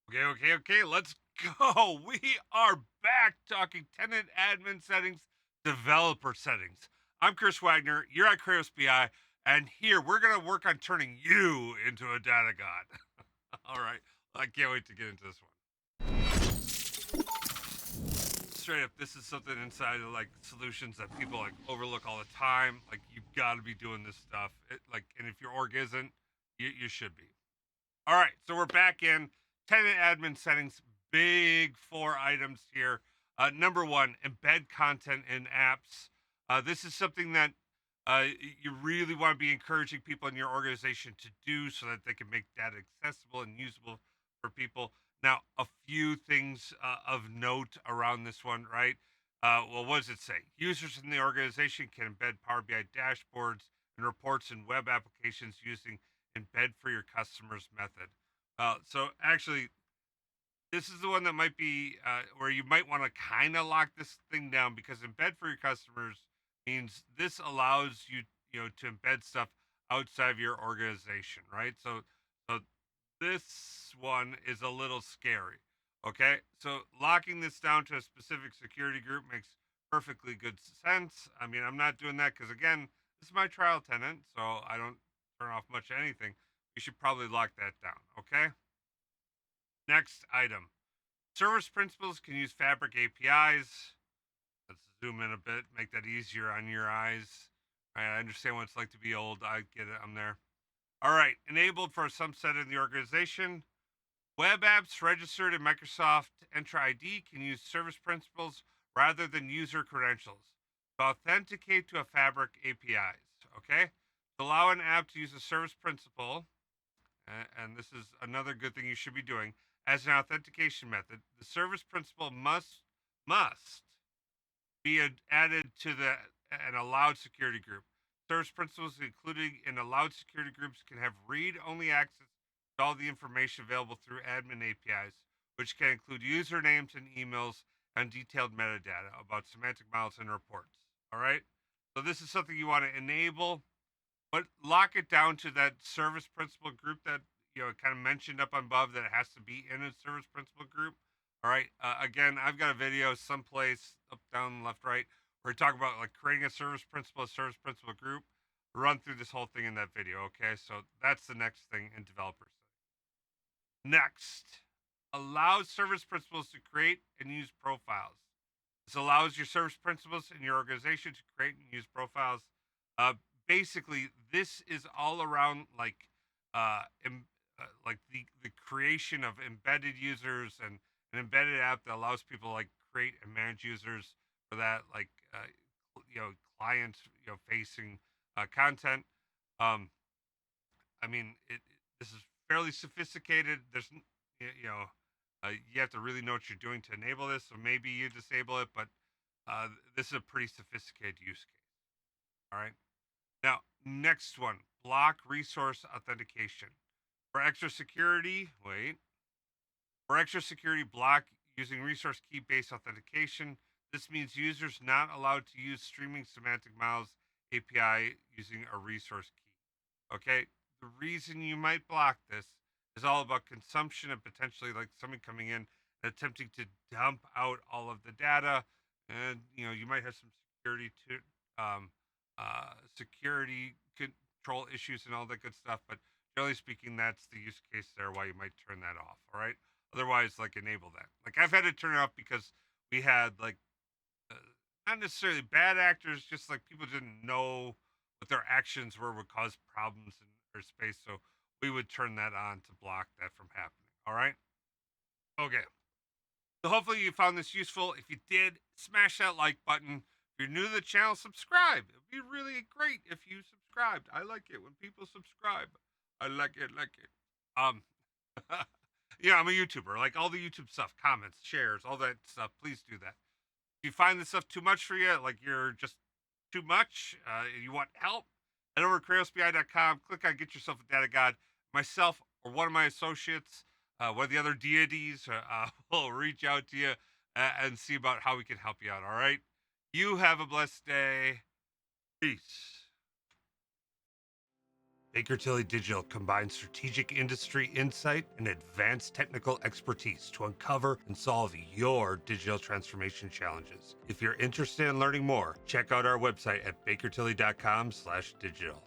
Okay. Let's go. We are back talking tenant admin settings, developer settings. I'm Chris Wagner. You're at Kratos BI, and here we're gonna work on turning you into a data god. All right. I can't wait to get into this one. Straight up, this is something inside of like solutions that people like overlook all the time. Like you've got to be doing this stuff. And if your org isn't, you should be. All right, so we're back in tenant admin settings. Big four items here. Number one, embed content in apps. This is something that you really want to be encouraging people in your organization to do so that they can make data accessible and usable for people. Now, a few things of note around this one, right? Well, what does it say? Users in the organization can embed Power BI dashboards and reports in web applications using embed for your customers method. So actually, this is the one that might be where you might want to kind of lock this thing down because embed for your customers means this allows you, to embed stuff outside of your organization, right? So this one is a little scary. Okay, so locking this down to a specific security group makes perfectly good sense. I mean, I'm not doing that because again, this is my trial tenant, so I don't turn off much of anything. We should probably lock that down. Okay. Next item. Service principals can use Fabric APIs. Let's zoom in a bit, make that easier on your eyes. I understand what it's like to be old. I get it. I'm there. All right. Enabled for a subset of the organization. Web apps registered in Microsoft Entra ID can use service principals rather than user credentials to authenticate to a Fabric APIs. Okay? To allow an app to use a service principal, and this is another good thing you should be doing, as an authentication method, the service principal must be added to an allowed security group. Service principals included in allowed security groups can have read-only access to all the information available through admin APIs, which can include usernames and emails and detailed metadata about semantic models and reports. All right. So this is something you want to enable, but lock it down to that service principal group that kind of mentioned up above that it has to be in a service principal group. All right. Again, I've got a video someplace up, down, left, right, where we talk about like creating a service principal group. Run through this whole thing in that video. Okay, so that's the next thing in developers. Next, allows service principals to create and use profiles. This allows your service principals in your organization to create and use profiles. Uh, Basically, this is all around like the creation of embedded users and an embedded app that allows people to, like create and manage users for that client facing content. Um, I mean, this is fairly sophisticated. You have to really know what you're doing to enable this. So maybe you disable it, but this is a pretty sophisticated use case. All right. Now, next one, block resource authentication. For extra security, block using resource key based authentication. This means users not allowed to use streaming semantic models API using a resource key. Okay. The reason you might block this is all about consumption and potentially like someone coming in and attempting to dump out all of the data. And you might have some um, security control issues and all that good stuff. But generally speaking, that's the use case there why you might turn that off. All right. Otherwise, like enable that. Like I've had to turn it off because we had like uh, not necessarily bad actors, just like people didn't know what their actions would cause problems in their space. So we would turn that on to block that from happening. All right. Okay. So hopefully you found this useful. If you did, smash that like button. If you're new to the channel, subscribe. It'd be really great if you subscribed. I like it when people subscribe. I like it, like it. Um, yeah, I'm a YouTuber. Like all the YouTube stuff, comments, shares, all that stuff. Please do that. If you find this stuff too much for you, like you're just too much, you want help, head over to kratosbi.com, click on Get Yourself a Data God. Myself or one of my associates, one of the other deities, will reach out to you and see about how we can help you out. All right. You have a blessed day. Peace. Baker Tilly Digital combines strategic industry insight and advanced technical expertise to uncover and solve your digital transformation challenges. If you're interested in learning more, check out our website at bakertilly.com/digital.